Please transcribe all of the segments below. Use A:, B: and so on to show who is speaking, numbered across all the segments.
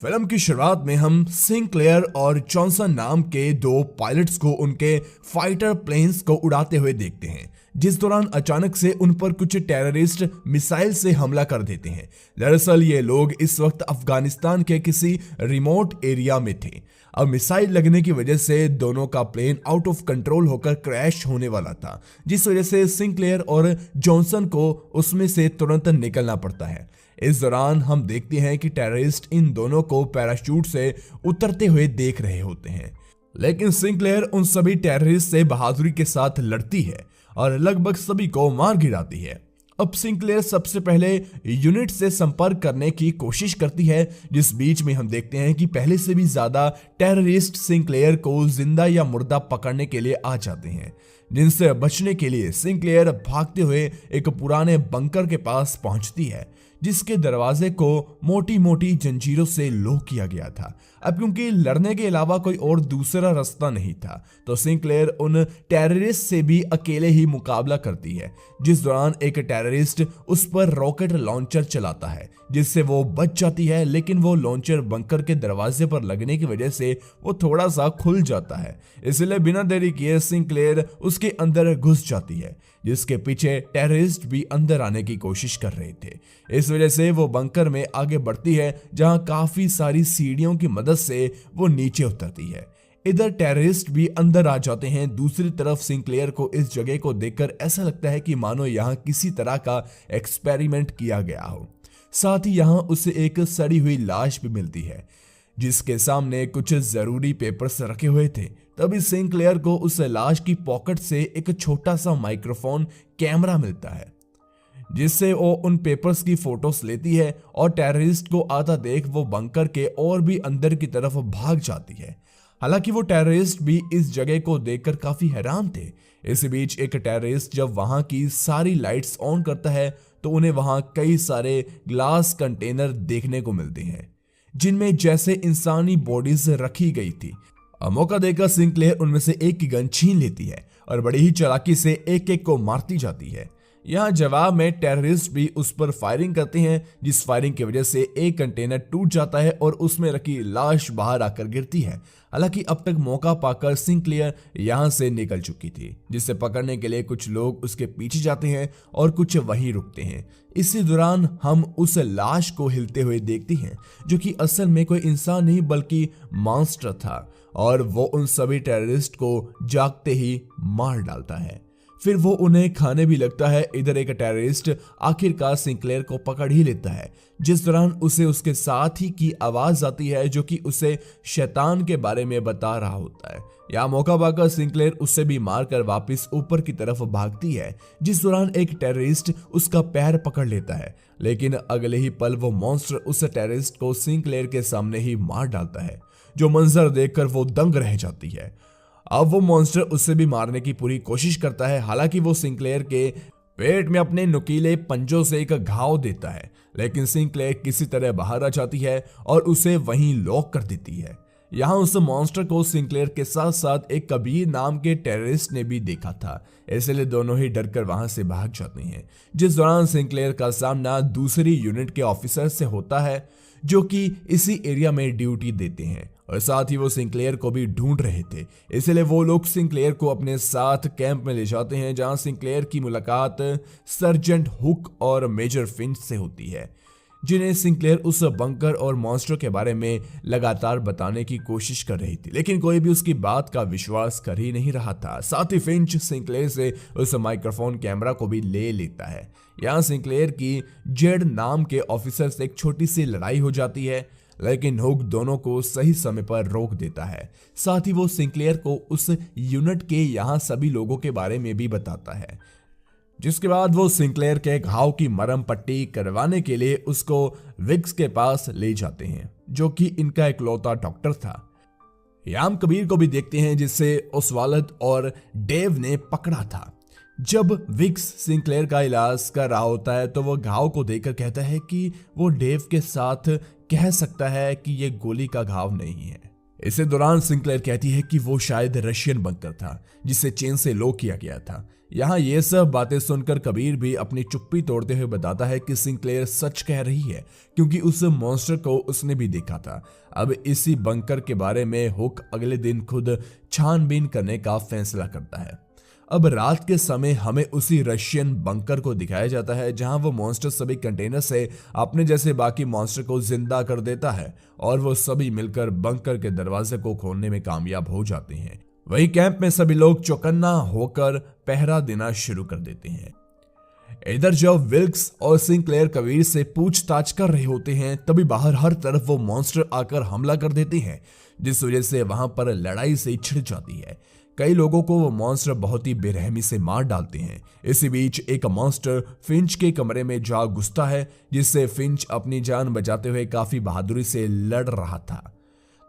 A: Film की शुरुआत में हम सिंक्लेयर और जॉनसन नाम के दो पायलट्स को उनके फाइटर प्लेन्स को उड़ाते हुए देखते हैं, जिस दौरान अचानक से उन पर कुछ टेररिस्ट मिसाइल से हमला कर देते हैं। दरअसल ये लोग इस वक्त अफगानिस्तान के किसी रिमोट एरिया में थे। अब मिसाइल लगने की वजह से दोनों का प्लेन आउट ऑफ कंट्रोल होकर क्रैश होने वाला था, जिस वजह से सिंक्लेयर और जॉनसन को उसमें से तुरंत निकलना पड़ता है। इस दौरान हम देखते हैं कि टेररिस्ट इन दोनों को पैराशूट से उतरते हुए देख रहे होते हैं, लेकिन सिंक्लेयर उन सभी टेररिस्ट से बहादुरी के साथ लड़ती है और लगभग सभी को मार गिराती है। अब सिंक्लेयर सबसे पहले यूनिट से संपर्क करने की कोशिश करती है, जिस बीच में हम देखते हैं कि पहले से भी ज्यादा टेररिस्ट सिंक्लेयर को जिंदा या मुर्दा पकड़ने के लिए आ जाते हैं, जिनसे बचने के लिए सिंक्लेयर भागते हुए एक पुराने बंकर के पास पहुंचती है, जिसके दरवाजे को मोटी मोटी जंजीरों से लॉक किया गया था। अब क्योंकि लड़ने के अलावा कोई और दूसरा रास्ता नहीं था, तो सिंक्लेयर उन टेररिस्ट से भी अकेले ही मुकाबला करती है, जिस दौरान एक टेररिस्ट उस पर रॉकेट लॉन्चर चलाता है, जिससे वो बच जाती है। लेकिन वो लॉन्चर बंकर के दरवाजे पर लगने की वजह से वो थोड़ा सा खुल जाता है, इसलिए बिना देरी किए सिंक्लेयर उसके अंदर घुस जाती है, जिसके पीछे टेररिस्ट भी अंदर आने की कोशिश कर रहे थे। इस वजह से वो बंकर में आगे बढ़ती है, जहां काफी सारी सीढ़ियों की मदद से वो नीचे उतरती है। इधर टेररिस्ट भी अंदर आ जाते हैं। दूसरी तरफ सिंक्लेयर को इस जगह को देखकर ऐसा लगता है कि मानो यहाँ किसी तरह का एक्सपेरिमेंट किया गया हो। साथ ही यहाँ उसे एक सड़ी हुई लाश भी मिलती है, जिसके सामने कुछ जरूरी पेपर्स रखे हुए थे। तभी सिंक्लेयर को उस लाश की पॉकेट से एक छोटा सा माइक्रोफोन कैमरा मिलता है, जिससे वो उन पेपर्स की फोटोज लेती है और टेररिस्ट को आता देख वो बंकर के और भी अंदर की तरफ भाग जाती है। हालांकि वो टेररिस्ट भी इस जगह को देखकर काफी हैरान थे। इस बीच एक टेररिस्ट जब वहां की सारी लाइट्स ऑन करता है तो उन्हें वहां कई सारे ग्लास कंटेनर देखने को मिलते हैं, जिनमें जैसे इंसानी बॉडीज रखी गई थी। मौका देकर सिंक्लेयर उनमें से एक की गन छीन लेती है और बड़ी ही चालाकी से एक एक को मारती जाती है। यहाँ जवाब में टेररिस्ट भी उस पर फायरिंग करते हैं, जिस फायरिंग की वजह से एक कंटेनर टूट जाता है और उसमें रखी लाश बाहर आकर गिरती है। हालांकि अब तक मौका पाकर सिंक्लेयर यहाँ से निकल चुकी थी, जिसे पकड़ने के लिए कुछ लोग उसके पीछे जाते हैं और कुछ वहीं रुकते हैं। इसी दौरान हम उस लाश को हिलते हुए देखते हैं, जो कि असल में कोई इंसान नहीं बल्कि मॉन्स्टर था, और वो उन सभी टेररिस्ट को जागते ही मार डालता है। फिर वो उन्हें खाने भी लगता है। इधर एक टेररिस्ट आखिरकार सिंक्लेयर को पकड़ ही लेता है, जिस दौरान उसे उसके साथी की आवाज आती है, जो कि उसे शैतान के बारे में बता रहा होता है। यहाँ मौका पाकर सिंक्लेयर उससे भी मारकर वापस ऊपर की तरफ भागती है, जिस दौरान एक टेररिस्ट उसका पैर पकड़ लेता है, लेकिन अगले ही पल वो मॉन्स्टर उस टेररिस्ट को सिंक्लेयर के सामने ही मार डालता है, जो मंजर देखकर वो दंग रह जाती है। अब वो मॉन्स्टर उससे भी मारने की पूरी कोशिश करता है। हालांकि वो सिंक्लेयर के पेट में अपने नुकीले पंजों से एक घाव देता है, लेकिन सिंक्लेयर किसी तरह बाहर आ जाती है और उसे वहीं लॉक कर देती है। यहाँ उस मॉन्स्टर को सिंक्लेयर के साथ साथ एक कबीर नाम के टेररिस्ट ने भी देखा था, इसलिए दोनों ही डरकर वहां से भाग जाते हैं। जिस दौरान सिंक्लेयर का सामना दूसरी यूनिट के ऑफिसर से होता है, जो कि इसी एरिया में ड्यूटी देते हैं, और साथ ही वो सिंक्लेयर को भी ढूंढ रहे थे। इसलिए वो लोग सिंक्लेयर को अपने साथ कैंप में ले जाते हैं, जहां सिंक्लेयर की मुलाकात सर्जेंट हुक और मेजर फिंच से होती है, जिन्हें सिंक्लेयर उस बंकर और मॉन्स्टर के बारे में लगातार बताने की कोशिश कर रही थी, लेकिन कोई भी उसकी बात का विश्वास कर ही नहीं रहा था। साथ ही फिंच सिंक्लेयर से उस माइक्रोफोन कैमरा को भी ले लेता है। यहाँ सिंक्लेयर की जेड नाम के ऑफिसर से एक छोटी सी लड़ाई हो जाती है, लेकिन हुक दोनों को सही समय पर रोक देता है। साथ ही वो सिंक्लेयर को उस यूनिट के यहाँ सभी लोगों के बारे में भी बताता है, जिसके बाद वो सिंक्लेयर के घाव की मरहम पट्टी करवाने के लिए उसको विक्स के पास ले जाते हैं, जो कि इनका इकलौता डॉक्टर था। याम कबीर को भी देखते हैं, जिससे ओस्वाल्ड और डेव ने पकड़ा था। जब विक्स सिंक्लेयर का इलाज कर रहा होता है, तो वो घाव को देखकर कहता है कि वो डेव के साथ कह सकता है कि ये गोली का घाव नहीं है। इसी दौरान सिंक्लेयर कहती है कि वो शायद रशियन बंकर था, जिसे चेन से लॉक किया गया था। यहाँ ये सब बातें सुनकर कबीर भी अपनी चुप्पी तोड़ते हुए बताता है कि सिंक्लेयर सच कह रही है, क्योंकि उस मॉन्स्टर को उसने भी देखा था। अब इसी बंकर के बारे में हुक अगले दिन खुद छानबीन करने का फैसला करता है। अब रात के समय हमें उसी रशियन बंकर को दिखाया जाता है जहां वो मॉन्स्टर सभी कंटेनर से अपने जैसे बाकी मॉन्स्टर को जिंदा कर देता है और वो सभी मिलकर बंकर के दरवाजे को खोलने में कामयाब हो जाते हैं। वही कैंप में सभी लोग चौकन्ना होकर पहरा देना शुरू कर देते हैं। इधर जब विल्क्स और सिंक्लेयर कबीर से पूछताछ कर रहे होते हैं तभी बाहर हर तरफ वो मॉन्स्टर आकर हमला कर देते हैं, जिस वजह से वहां पर लड़ाई से छिड़ जाती है। कई लोगों को वो मॉन्स्टर बहुत ही बेरहमी से मार डालते हैं। इसी बीच एक मॉन्स्टर फिंच के कमरे में जा घुसता है, जिससे फिंच अपनी जान बचाते हुए काफी बहादुरी से लड़ रहा था।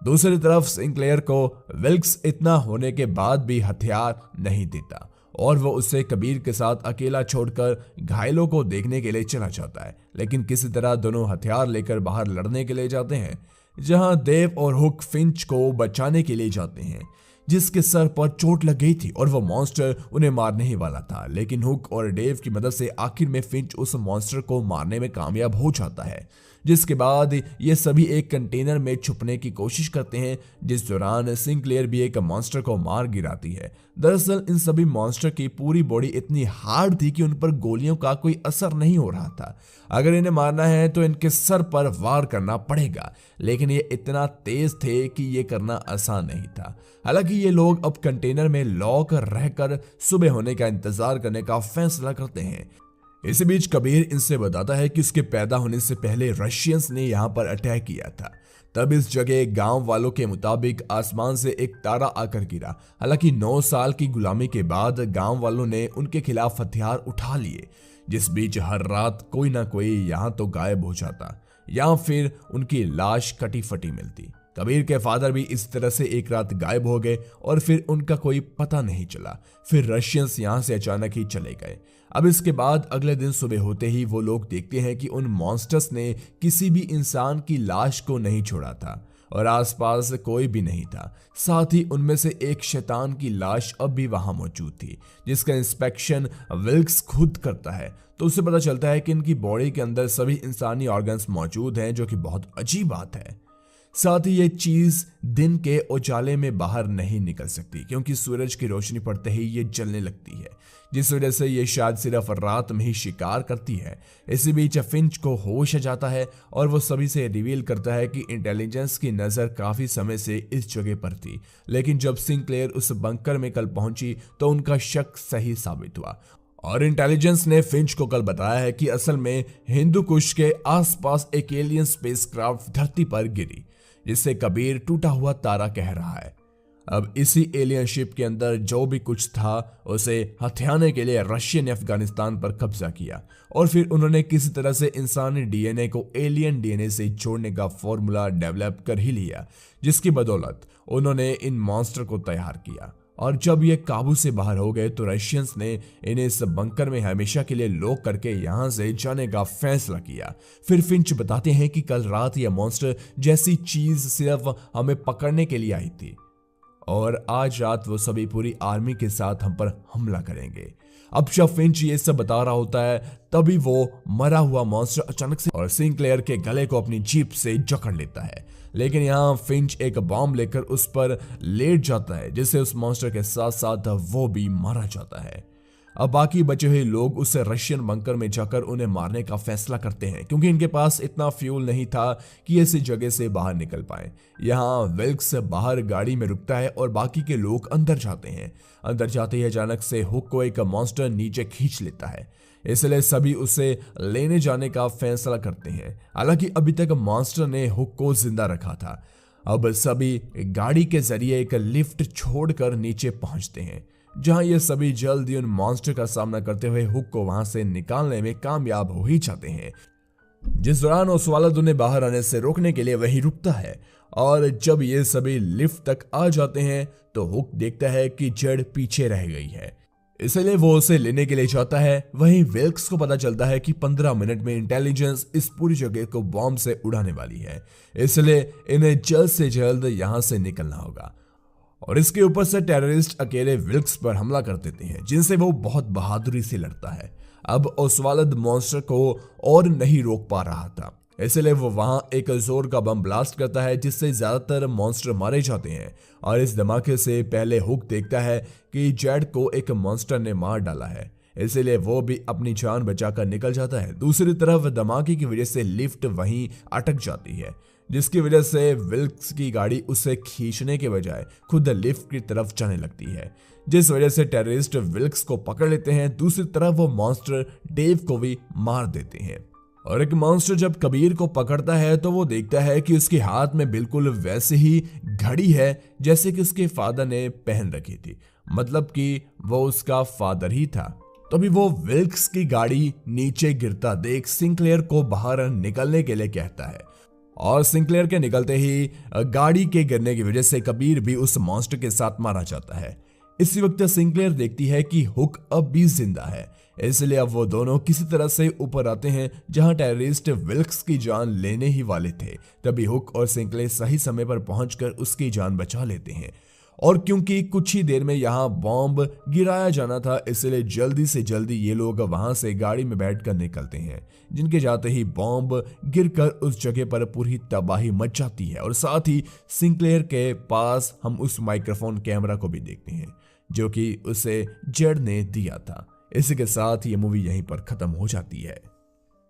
A: दूसरी तरफ सिंक्लेयर को विल्क्स इतना होने के बाद भी हथियार नहीं देता और वो उसे कबीर के साथ अकेला छोड़कर घायलों को देखने के लिए चला जाता है। लेकिन किसी तरह दोनों हथियार लेकर बाहर लड़ने के लिए जाते हैं, जहां देव और हुक फिंच को बचाने के लिए जाते हैं, जिसके सर पर चोट लग गई थी और वो मॉन्स्टर उन्हें मारने ही वाला था। लेकिन हुक और डेव की मदद से आखिर में फिंच उस मॉन्स्टर को मारने में कामयाब हो जाता है, जिसके बाद ये सभी एक कंटेनर में छुपने की कोशिश करते हैं, जिस दौरान सिंक्लेयर भी एक मॉन्स्टर को मार गिराती है। दरअसल इन सभी मॉन्स्टर की पूरी बॉडी इतनी हार्ड थी कि उन पर गोलियों का कोई असर नहीं हो रहा था। अगर इन्हें मारना है तो इनके सर पर वार करना पड़ेगा, लेकिन ये इतना तेज थे कि ये करना आसान नहीं था। हालांकि ये लोग अब कंटेनर में लॉक रहकर सुबह होने का इंतजार करने का फैसला करते हैं। इसी बीच कबीर इनसे बताता है कि उसके पैदा होने से पहले रशियंस ने यहाँ पर अटैक किया था। तब इस जगह गांव वालों के मुताबिक आसमान से एक तारा आकर गिरा। हालांकि 9 साल की गुलामी के बाद गांव वालों ने उनके खिलाफ हथियार उठा लिए, जिस बीच हर रात कोई ना कोई यहाँ तो गायब हो जाता या फिर उनकी लाश कटी फटी मिलती। कबीर के फादर भी इस तरह से एक रात गायब हो गए और फिर उनका कोई पता नहीं चला। फिर रशियंस यहाँ से अचानक ही चले गए। अब इसके बाद अगले दिन सुबह होते ही वो लोग देखते हैं कि उन मॉन्स्टर्स ने किसी भी इंसान की लाश को नहीं छोड़ा था और आसपास कोई भी नहीं था। साथ ही उनमें से एक शैतान की लाश अब भी वहां मौजूद थी, जिसका इंस्पेक्शन विल्क्स खुद करता है। तो उससे पता चलता है कि इनकी बॉडी के अंदर सभी इंसानी ऑर्गन्स मौजूद हैं, जो कि बहुत अजीब बात है। साथ ही ये चीज दिन के उजाले में बाहर नहीं निकल सकती, क्योंकि सूरज की रोशनी पड़ते ही ये जलने लगती है, जिस वजह से ये शायद सिर्फ रात में ही शिकार करती है। इसी बीच फिंच को होश आ जाता है और वो सभी से रिवील करता है कि इंटेलिजेंस की नजर काफी समय से इस जगह पर थी, लेकिन जब सिंक्लेयर उस बंकर में कल पहुंची तो उनका शक सही साबित हुआ और इंटेलिजेंस ने फिंच को कल बताया है कि असल में हिंदू कुश के आसपास एक एलियन स्पेसक्राफ्ट धरती पर गिरी, जिससे कबीर टूटा हुआ तारा कह रहा है। अब इसी एलियन शिप के अंदर जो भी कुछ था उसे हथियाने के लिए रशियन ने अफगानिस्तान पर कब्जा किया और फिर उन्होंने किसी तरह से इंसानी डीएनए को एलियन डीएनए से जोड़ने का फॉर्मूला डेवलप कर ही लिया, जिसकी बदौलत उन्होंने इन मॉन्स्टर को तैयार किया। और जब ये काबू से बाहर हो गए तो रशियंस ने इन्हें इस बंकर में हमेशा के लिए लॉक करके यहाँ से जाने का फैसला किया। फिर फिंच बताते हैं कि कल रात यह मॉन्स्टर जैसी चीज सिर्फ हमें पकड़ने के लिए आई थी और आज रात वो सभी पूरी आर्मी के साथ हम पर हमला करेंगे। अब जब फिंच ये सब बता रहा होता है तभी वो मरा हुआ मॉन्स्टर अचानक से और सिंक्लेयर के गले को अपनी जीप से जकड़ लेता है। लेकिन यहाँ फिंच एक बॉम्ब लेकर उस पर लेट जाता है, जिससे उस मॉन्स्टर के साथ साथ वो भी मारा जाता है। अब बाकी बचे हुए लोग उस रशियन बंकर में जाकर उन्हें मारने का फैसला करते हैं, क्योंकि इनके पास इतना फ्यूल नहीं था कि इस जगह से बाहर निकल पाए। यहाँ विल्क्स बाहर गाड़ी में रुकता है और बाकी के लोग अंदर जाते हैं। अंदर जाते ही अचानक से हुक को एक मॉन्स्टर नीचे खींच लेता है, इसलिए सभी उसे लेने जाने का फैसला करते हैं। हालांकि अभी तक मॉन्स्टर ने हुक को जिंदा रखा था। अब सभी गाड़ी के जरिए एक लिफ्ट छोड़कर नीचे पहुंचते हैं, जहां ये सभी जल्दी उन मॉन्स्टर का सामना करते हुए हुक को वहां से निकालने में कामयाब हो ही जाते हैं। जिस दौरान ओसवालद उन्हें बाहर आने से रोकने के लिए वहीं रुकता है और जब ये सभी लिफ्ट तक आ जाते हैं तो हुक देखता है कि जड़ पीछे रह गई है, इसलिए वो उसे लेने के लिए जाता है। वहीं विल्क्स को पता चलता है कि 15 मिनट में इंटेलिजेंस इस पूरी जगह को बॉम्ब से उड़ाने वाली है, इसलिए इन्हें जल्द से जल्द यहां से निकलना होगा। और इसके ऊपर से टेररिस्ट अकेले विल्क्स पर हमला कर देते हैं, जिनसे वो बहुत बहादुरी से लड़ता है। अब ओस्वाल्ड मॉन्स्टर को और नहीं रोक पा रहा था, इसलिए वो वहां एक जोर का बम ब्लास्ट करता है, जिससे ज्यादातर मॉन्स्टर मारे जाते हैं। और इस धमाके से पहले हुक देखता है कि जेड को एक मॉन्स्टर ने मार डाला है, इसलिए वो भी अपनी जान बचाकर निकल जाता है। दूसरी तरफ धमाके की वजह से लिफ्ट वहीं अटक जाती है, जिसकी वजह से विल्क्स की गाड़ी उसे खींचने के बजाय खुद लिफ्ट की तरफ जाने लगती है, जिस वजह से टेररिस्ट विल्क्स को पकड़ लेते हैं। दूसरी तरफ वो मॉन्स्टर डेव को भी मार देते हैं। और एक मॉन्स्टर जब कबीर को पकड़ता है तो वो देखता है कि उसके हाथ में बिल्कुल वैसे ही घड़ी है जैसे कि उसके फादर ने पहन रखी थी, मतलब कि वो उसका फादर ही था। तभी वो विल्क्स की गाड़ी नीचे गिरता देख सिंक्लेयर को बाहर निकलने के लिए कहता है, और सिंक्लेयर के निकलते ही गाड़ी के गिरने की वजह से कबीर भी उस मॉन्स्टर के साथ मारा जाता है। इसी वक्त सिंक्लेयर देखती है कि हुक अब भी जिंदा है, इसलिए अब वो दोनों किसी तरह से ऊपर आते हैं जहां टेररिस्ट विल्क्स की जान लेने ही वाले थे। तभी हुक और सिंक्लेयर सही समय पर पहुंचकर उसकी जान बचा लेते हैं। और क्योंकि कुछ ही देर में यहाँ बॉम्ब गिराया जाना था, इसलिए जल्दी से जल्दी ये लोग वहां से गाड़ी में बैठकर निकलते हैं, जिनके जाते ही बॉम्ब गिरकर उस जगह पर पूरी तबाही मच जाती है। और साथ ही सिंक्लेयर के पास हम उस माइक्रोफोन कैमरा को भी देखते हैं जो कि उसे जेड ने दिया था। इसी के साथ ये मूवी यहीं पर खत्म हो जाती है।